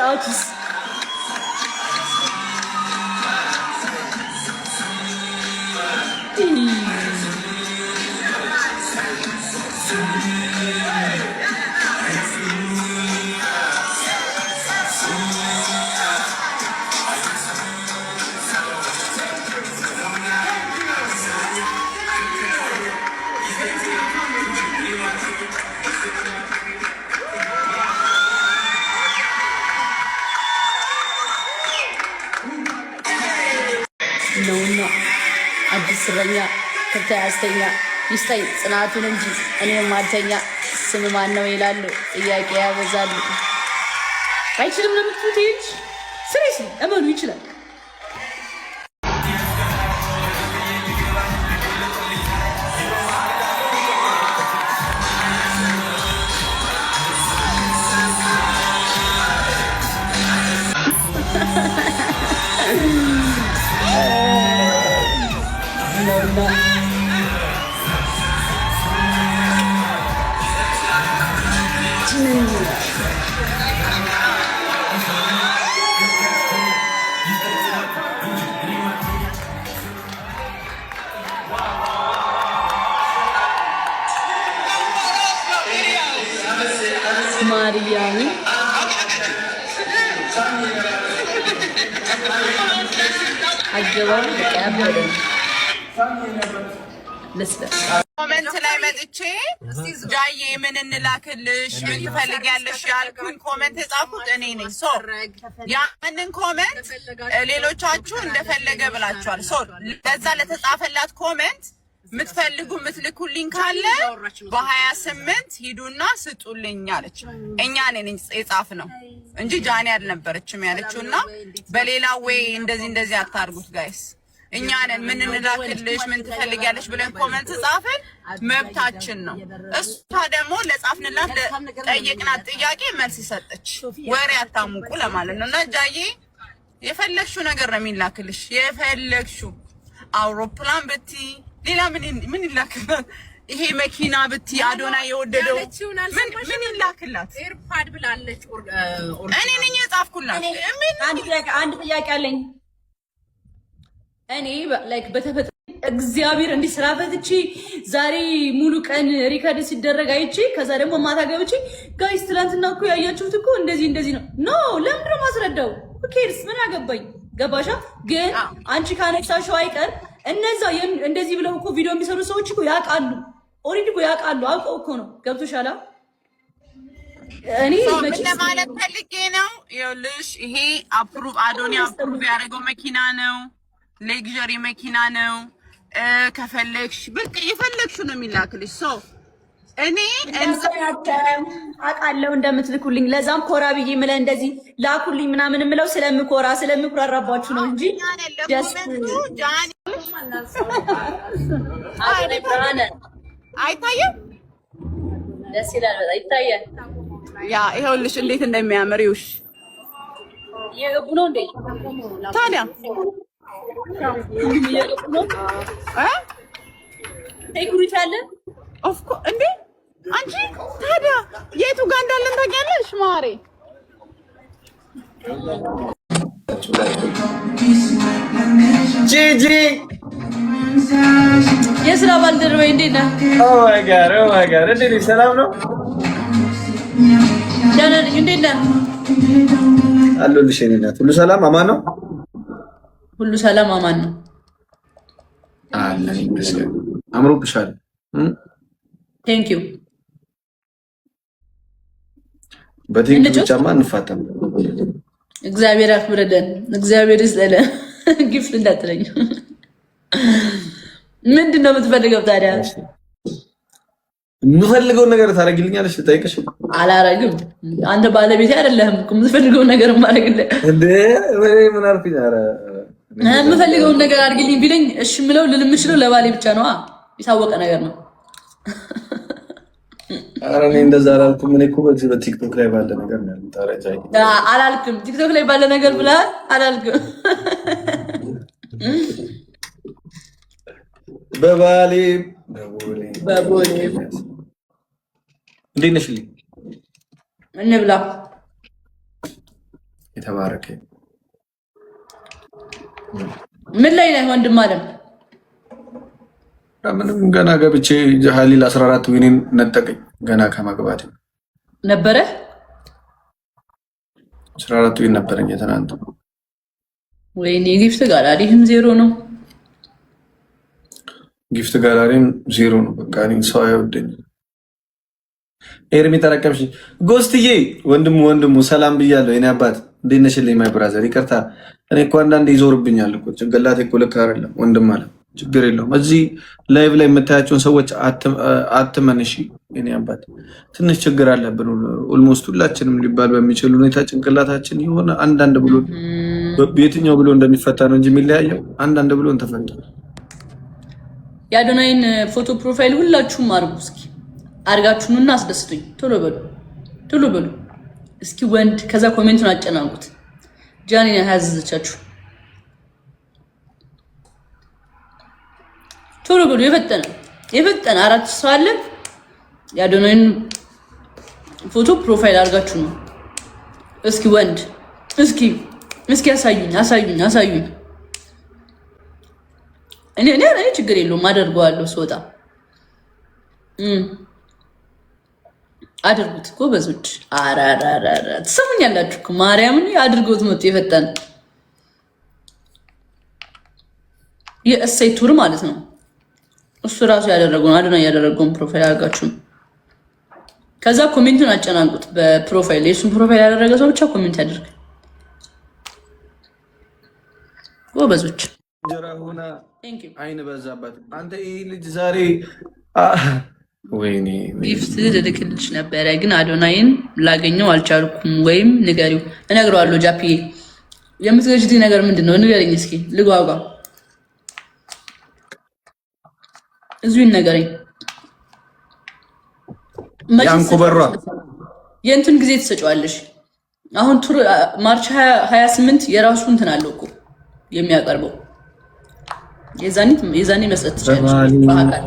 ስርዓቱስ ነውና አዲስ ስረኛ ከብታ ያስተኛ ይስጠኝ ጽናቱን እንጂ እኔም ማልተኛ ስም ማን ነው ይላሉ ጥያቄ ያበዛሉ። አይችልም ለምትሉት ይች ስሬስ እመኑ ይችላል። ማርያም አገባው ተቀበለ ኮሜንት ላይ መጥቼ ጃዬ ምን እንላክልሽ ምን ትፈልጊያለሽ ያልኩኝ ኮሜንት የጻፉት እኔ ነኝ። ሶ ያንን ኮሜንት ሌሎቻችሁ እንደፈለገ ብላችኋል። ሶ ለዛ ለተጻፈላት ኮሜንት ምትፈልጉ ምትልኩልኝ ካለ በ28 ሂዱና ስጡልኝ አለች። እኛ ነን የጻፍነው እንጂ ጃኒ አልነበረችም ያለችውና በሌላ ወይ እንደዚህ አታርጉት ጋይስ። እኛ ነን ምን እንላክልሽ ምን ትፈልጊያለሽ ብለን ኮሜንት ጻፈን፣ መብታችን ነው። እሷ ደግሞ ለጻፍንላት ጠየቅናት ጥያቄ መልስ ሰጠች። ወሬ አታሙቁ ለማለት ነው። እና ጃዬ የፈለግሽው ነገር ነው የሚላክልሽ። የፈለግሽው አውሮፕላን ብቲ ሌላ ምን ይላክላት? ይሄ መኪና ብቲ አዶና የወደደው ምን ይላክላት? ኤርፓድ ብላለች። እኔ ነኝ የጻፍኩላት። አንድ ጥያቄ አለኝ። እኔ ላይክ በተፈጥሮ እግዚአብሔር እንዲህ ስራ ፈትቼ ዛሬ ሙሉ ቀን ሪከርድ ሲደረግ አይቼ ከዛ ደግሞ ማታ ገብቼ ጋይስ ትላንትና እኮ ያያችሁት እኮ እንደዚህ ነው። ኖ ለምንድን ነው ማስረዳው? ኬርስ ምን አገባኝ? ገባሻ? ግን አንቺ ካነሳሽው አይቀር እነዛ እንደዚህ ብለው እኮ ቪዲዮ የሚሰሩ ሰዎች እኮ ያውቃሉ። ኦሬዲ እኮ ያውቃሉ። አውቀው እኮ ነው። ገብቶሻል? እኔ ለማለት ፈልጌ ነው። ይኸውልሽ ይሄ አዶኒ አፕሩቭ ያደረገው መኪና ነው። ሌግዠሪ መኪና ነው። ከፈለግሽ በቃ የፈለግሽው ነው የሚላክልሽ። ሶ እኔ አውቃለሁ እንደምትልኩልኝ። ለዛም ኮራ ብዬ ምለ እንደዚህ ላኩልኝ ምናምን ምለው ስለምኮራራባችሁ ነው እንጂ ደስ አይታየም። ደስ ይላል። በጣም ይታያል። ያ ይኸውልሽ እንዴት እንደሚያምር ይውሽ እየገቡ ነው እንዴ ታዲያ ሴኩሪቲ አለ ኦፍኮ እንዴ አንቺ ታዲያ የቱ ጋር እንዳለን ታውቂያለሽ ማሬ? ጂጂ የስራ ባልደረባዬ እንዴት ነህ? ኦ ማይ ጋድ እንዴት ነሽ? ሰላም ነው? ደህና ነኝ። እንዴት ነህ? አለሁልሽ የእኔ እናት። ሁሉ ሰላም አማን ነው? ሁሉ ሰላም አማን ነው። አለን ይመስገን። አምሮብሻል። ቴንክ ዩ። በቴንክ ብቻማ እንፋታም። እግዚአብሔር ያክብርልን። እግዚአብሔር ይስጥልን። ጊፍት እንዳትለኝ። ምንድን ነው የምትፈልገው ታዲያ? የምፈልገውን ነገር ታደርጊልኛለሽ? ልጠይቅሽ? አላረግም። አንተ ባለቤቴ አይደለህም እኮ የምትፈልገውን ነገር ማድረግልህ እንዴ? ምን አልኩኝ? ኧረ የምፈልገውን ነገር አድርግልኝ ቢለኝ እሺ የምለው ልል የምችለው ለባሌ ብቻ ነው። የታወቀ ነገር ነው። ኧረ እኔ እንደዛ አላልኩም። እኔ እኮ በዚህ በቲክቶክ ላይ ባለ ነገር ነው ያልኩት። አላልክም። ቲክቶክ ላይ ባለ ነገር ብለሃል። አላልክም። በባሌ እንዴት ነሽልኝ? እንብላ። የተባረከ ምን ላይ ነህ ወንድም አለም? ምንም ገና ገብቼ ሀሊል 14 ዊኔን ነጠቀኝ። ገና ከመግባት ነበረ 14 ዊን ነበረኝ የትናንት። ወይኔ ጊፍት ጋላሪህም 0 ነው። ጊፍት ጋላሪም 0 ነው። በቃ እኔ ሰው አይወደኝ። ኤርሚ ተረከብሽ ጎስትዬ ወንድሙ ሰላም ብያለሁ። የኔ አባት እንዴት ነሽልኝ? ማይ ብራዘር ይቅርታ እኔ እኮ አንዳንዴ ይዞርብኛል እኮ ጭንቅላቴ እኮ ልክ አይደለም። ወንድም አለ ችግር የለውም። እዚህ ላይቭ ላይ የምታያቸውን ሰዎች አትመንሺ። የኔ አባት ትንሽ ችግር አለብን። ኦልሞስት ሁላችንም ሊባል በሚችል ሁኔታ ጭንቅላታችን የሆነ አንዳንድ ብሎ የትኛው ብሎ እንደሚፈታ ነው እንጂ የሚለያየው አንዳንድ ብሎ ተፈታ። የአዶናይን ፎቶ ፕሮፋይል ሁላችሁም አርጉ እስኪ አርጋችሁንና አስደስቱኝ። ቶሎ በሉ እስኪ ወንድ። ከዛ ኮሜንቱን አጨናንቁት። ጃኒና ያዘዘቻችሁ ቶሎ በሉ። የፈጠነ 4 ሰው አለ። የአዶናይን ፎቶ ፕሮፋይል አርጋችሁ ነው እስኪ ወንድ። እስኪ አሳዩኝ። እኔ ችግር የለውም አደርገዋለሁ ስወጣ። አድርጉት እኮ በዙድ አራራራ ትሰሙኛላችሁ እኮ ማርያምን አድርጎት መጥቶ የፈጠነ የእሰይ ቱር ማለት ነው። እሱ ራሱ ያደረገውን አዶናይ ያደረገውን ፕሮፋይል አድርጋችሁ ከዛ ኮሜንቱን አጨናንቁት። በፕሮፋይል የሱን ፕሮፋይል ያደረገ ሰው ብቻ ኮሜንት ያደርግ። ጎበዞች ጀራሁና አይን በዛባት አንተ ይሄ ልጅ ዛሬ ወይኔ ጊፍት ልልክልሽ ነበረ ግን አዶናይን ላገኘው አልቻልኩም። ወይም ንገሪው። እነግረዋለሁ። ጃፒዬ የምትገዥልኝ ነገር ምንድን ነው? ንገረኝ እስኪ ልጓጓ። እዚሁ ንገረኝ። ያንኮበሯ የእንትን ጊዜ ትሰጪዋለሽ። አሁን ቱር ማርች 28 የራሱ እንትን አለው እኮ የሚያቀርበው። የዛኔ መስጠት ትችላለሽ። በአካል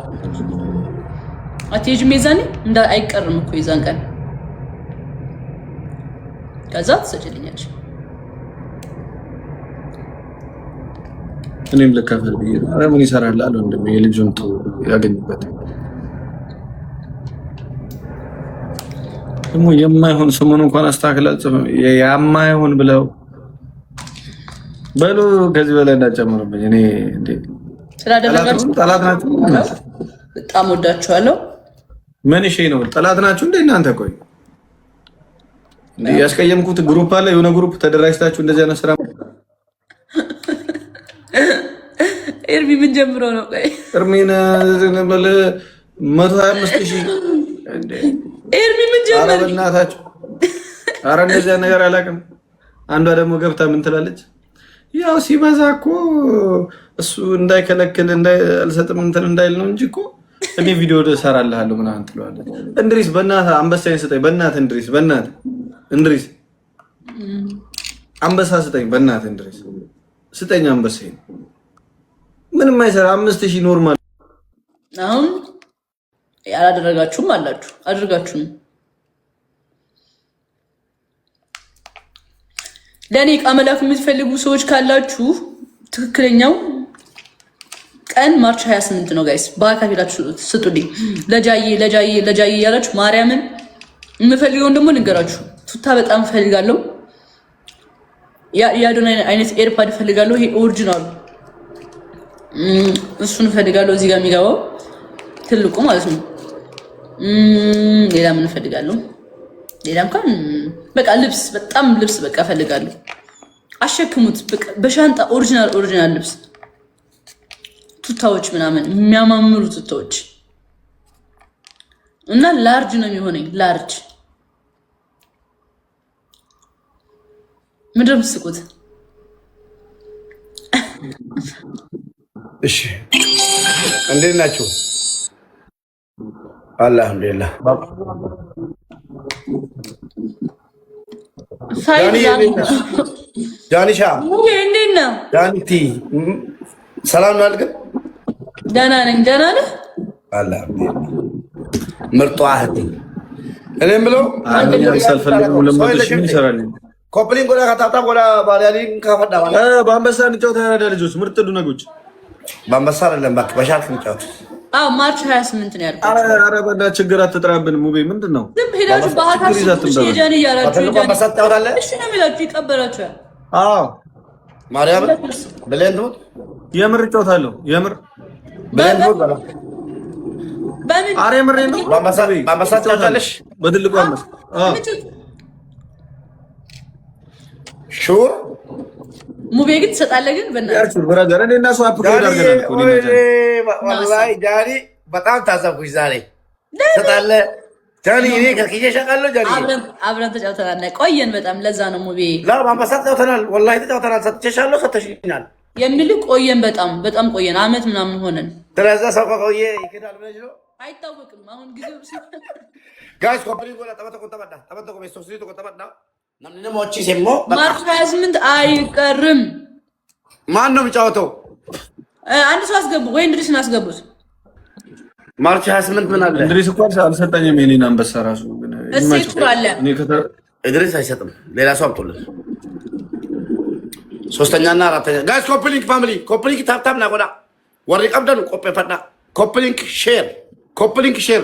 አትሄጂም? የዛኔ አይቀርም እኮ የዛን ቀን። ከዛ ትሰጪልኛለሽ። እኔም ልከፈል ብዬ ነው። ኧረ ምን ይሰራል አለ ወንድሜ። የልጁን ያገኝበት ደግሞ የማይሆን ስሙን እንኳን አስተካክላል የማይሆን ብለው በሉ። ከዚህ በላይ እንዳጨምሩብኝ። እኔ እንዴ ስላደረጋችሁ ጠላት ናችሁ። በጣም ወዳችኋለሁ። ምን እሺ ነው ጠላት ናችሁ እንዴ እናንተ? ቆይ እንዴ ያስቀየምኩት ግሩፕ አለ። የሆነ ግሩፕ ተደራጅታችሁ እንደዚህ አይነት ስራ ኤርሚ ምን ጀምሮ ነው? ቆይ ኤርሚን 125,000 እንዴ ኤርሚ ምን ጀምሮ? ኧረ በእናታችሁ ኧረ እንደዚያ ነገር አላውቅም። አንዷ ደግሞ ገብታ ምን ትላለች? ያው ሲበዛ እኮ እሱ እንዳይከለክል አልሰጥም እንትን እንዳይል ነው እንጂ እኮ እኔ ቪዲዮ እሰራልሃለሁ ምናምን ትለዋለች። እንድሪስ በእናትህ አንበሳዬን ስጠኝ በእናትህ እንድሪስ፣ በእናትህ እንድሪስ አንበሳ ስጠኝ በእናትህ እንድሪስ ስጠኝ አንበሳዬን። ምንም አይሰራ 5,000 ኖርማል። አሁን ያላደረጋችሁም አላችሁ አድርጋችሁ ነው። ለኔ ዕቃ መላክ የምትፈልጉ ሰዎች ካላችሁ ትክክለኛው ቀን ማርች 28 ነው ጋይስ። በአካል ሄዳችሁ ስጡልኝ። ለጃዬ ያላችሁ ማርያምን የምፈልገውን ደግሞ ንገራችሁ። ቱታ በጣም ፈልጋለሁ። የአዶናይ አይነት ኤርፓድ ፈልጋለሁ። ይሄ ኦሪጂናሉ እሱን ፈልጋለሁ። እዚህ ጋር የሚገባው ትልቁ ማለት ነው። ሌላ ምን ፈልጋለሁ? ሌላ እንኳን በቃ ልብስ፣ በጣም ልብስ በቃ ፈልጋለሁ። አሸክሙት በሻንጣ ኦሪጂናል ልብስ፣ ቱታዎች ምናምን የሚያማምሩ ቱታዎች እና ላርጅ ነው የሚሆነኝ። ላርጅ ምንድን ነው የምትስቁት? እሺ እንዴት ናችሁ? አልሐምዱሊላህ። ጃኒሻ እንዴት ነው? ጃኒቲ ሰላም ነው አልከ? ደህና ነኝ። ደህና ነህ? አልሐምዱሊላህ። ምርጧ እህቴ እኔ የምለው ኮፕሊንግ ጎዳ ካታታ ጎዳ ባሪያሊን ካፈዳ ማለት በአንበሳ እንጫወት ያራዳ ልጆች ምርጥ ዱነጎች በአንበሳ አይደለም ባክ በሻርክ እንጫወት። አዎ ማርች 28 ነው ያልኩት። ኧረ በእና ችግር አትጥራብን ሙቤ ምንድነው? ዝም ሄዳችሁ ባህታችሁ ሄጃን እያላችሁ በአንበሳ ትጫወታለህ? እሺ ነው የሚላችሁ ይቀበላችኋል። አዎ ማርያም ብሌን ነው የምር እጫወታለሁ የምር ብሌን ነው ባላ በምን አሬ ምሬ ነው በአንበሳ ትጫወታለሽ? በትልቁ አንበሳ ሹር ሙቤ ግን ትሰጣለህ ግን ያርቹ ብራዘር እኔ እና እሱ አፕሎድ አድርገናል እኮ ወላሂ ጃኒ በጣም ታዘብኩሽ ዛሬ ትሰጣለህ ጃኒ እኔ ከልክዬ እሸቃለሁ ጃኒ አብረን ተጫውተናል ቆየን በጣም ለዛ ነው ሙቤ በአንበሳ ተጫውተናል ወላሂ ተጫውተናል ሰጥቼሻለሁ ሰጥተሽኛል የምልህ ቆየን በጣም ቆየን አመት ምናምን ሆነን ስለዛ ሰው ከቆየ ይከዳል ብለሽ ነው አይታወቅም አሁን ጊዜው ጋይስ ኮምፕሊት ጎላ ተመተቆ ሜሶስሪቶ ተመጣ ማርች 28 አይቀርም። ማን ነው የሚጫወተው? አንድ ሰው አስገቡ ወይ እንድሪስን አስገቡት። ማርች 28 ምን አለ? እንድሪስ እኮ አልሰጠኝም። የኔን አንበሳ ራሱ ግን እንድሪስ አይሰጥም። ሌላ ሰው አምጡልን። ሶስተኛና አራተኛ ጋይስ ኮፕሊንክ ፋሚሊ ኮፕሊንክ ታፕታፕ ና ጎዳ ወሪ ቀብደን ቆጴ ፈዳ ኮፕሊንክ ሼር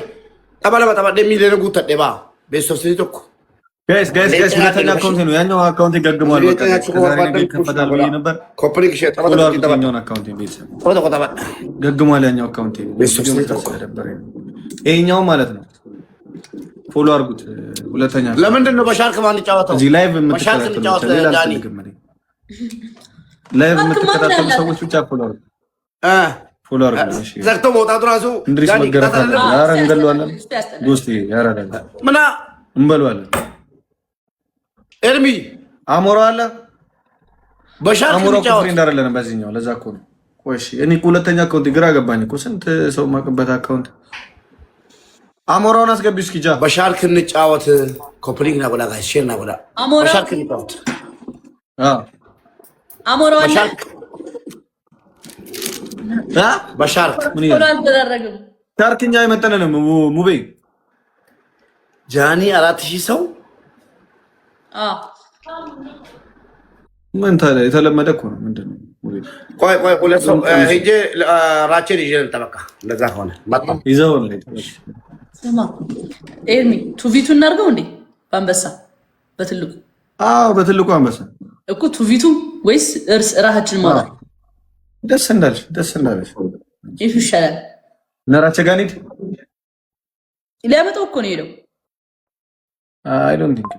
ጠባለ በጠባ ደሚ ለነጉ ተደባ ቤሶስሪቶ ጋይስ ሁለተኛ አካውንት ነው ያኛው አካውንት ይገግማል። በቃ ከዛሬ ነገ ይከፈታል ብዬ ነበር። ኮፕሊንክ ሼር ጠባለ ያኛው አካውንት ቤተሰብ ገግሟል። ያኛው አካውንት ይሄኛው ማለት ነው። ፎሎ አድርጉት። ሁለተኛ ለምንድን ነው በሻርክ ማን ይጫወተው? እዚህ ላይቭ የምትከታተሉ ሰዎች ብቻ ፎሎ አድርጉ። ዘግቶ መውጣቱ ራሱ እንድሪስ መገረፍ አለ። ኧረ እንገለዋለን። ጎስቲ ያራዳል ምና እንበለዋለን። ኤርሚ አሞራ አለ በሻርክ ይጫወት ፍሬንድ አይደለም በዚህኛው። ለዛ እኮ ነው። ቆይ እኔ ሁለተኛ አካውንት ግራ ገባኝ እኮ ስንት ሰው ማቀበት አካውንት። አሞራውን አስገቢ እስኪ ጃ በሻርክ እንጫወት። ኮፕሊንግ ና ጎዳ ጋር ሼር ና ጎዳ በሻርክ እንጫወት። አሞራው አለ በሻርክ ምን ይላል? ሻርክኛ የመጠነ ነው ሙቤ ጃኒ 4000 ሰው ምን ታዲያ የተለመደ እኮ ነው። ምንድነው? ቆይ ሁለት ሰው ሄጄ ራቼን ይዤ ልጠበቃ። እንደዛ ሆነ ይዘው ነው ስማ ኤርሚ ቱቪቱ እናድርገው እንዴ በአንበሳ በትልቁ በትልቁ አንበሳ እኮ ቱቪቱ ወይስ ራሳችን ማውጣት? ደስ እንዳለሽ ይፍ ይሻላል። ነራቸ ጋር እንሂድ። ሊያመጣው እኮ ነው ሄደው። አይ ዶንት ቲንክ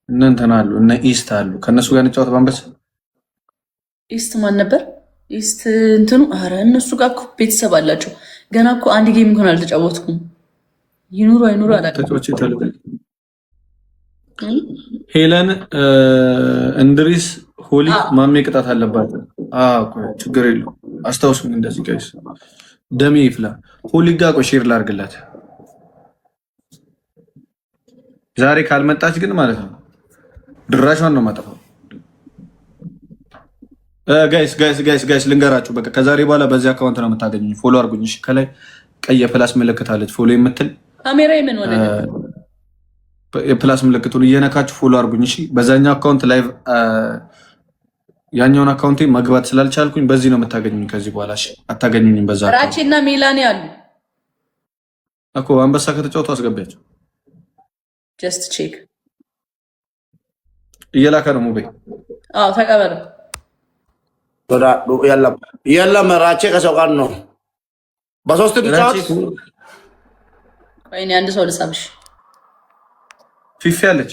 እነ እንትን አሉ እነ ኢስት አሉ። ከእነሱ ጋር እንጫወት በአንበሳ። ኢስት ማን ነበር? ኢስት እንትኑ ኧረ እነሱ ጋር እኮ ቤተሰብ አላቸው። ገና እኮ አንድ ጌም እንኳን አልተጫወትኩም። ይኑሩ አይኑሩ አላውቅም። ሄለን እንድሪስ ሆሊ ማሜ ቅጣት አለባት። ችግር የለው አስታውሱኝ። እንደዚህ ጋይስ ደሜ ይፍላ። ሆሊ ጋ ሼር ላርግላት ዛሬ ካልመጣች ግን ማለት ነው ድራሿን ነው ማጠፋው። ጋይስ ልንገራችሁ በቃ ከዛሬ በኋላ በዚህ አካውንት ነው የምታገኙኝ። ፎሎ አርጉኝ እሺ። ከላይ ቀይ ፕላስ ምልክት አለች ፎሎ የምትል ካሜራ ምን ወደ የፕላስ ምልክቱን እየነካችሁ ፎሎ አርጉኝ እሺ። በዛኛው አካውንት ላይቭ ያኛውን አካውንቴ መግባት ስላልቻልኩኝ በዚህ ነው የምታገኙኝ ከዚህ በኋላ እሺ። አታገኙኝም በዛ ራቼና ሜላኒ አሉ እኮ አንበሳ ከተጫወቱ አስገቢያቸው። ጀስት ቼክ እየላከ ነው ሙቤ። ተቀበለ ወዳ የለም ራቼ ከሰው ጋር ነው በሶስት ጫወት። ወይኔ አንድ ሰው ልሳብሽ ፊፊ አለች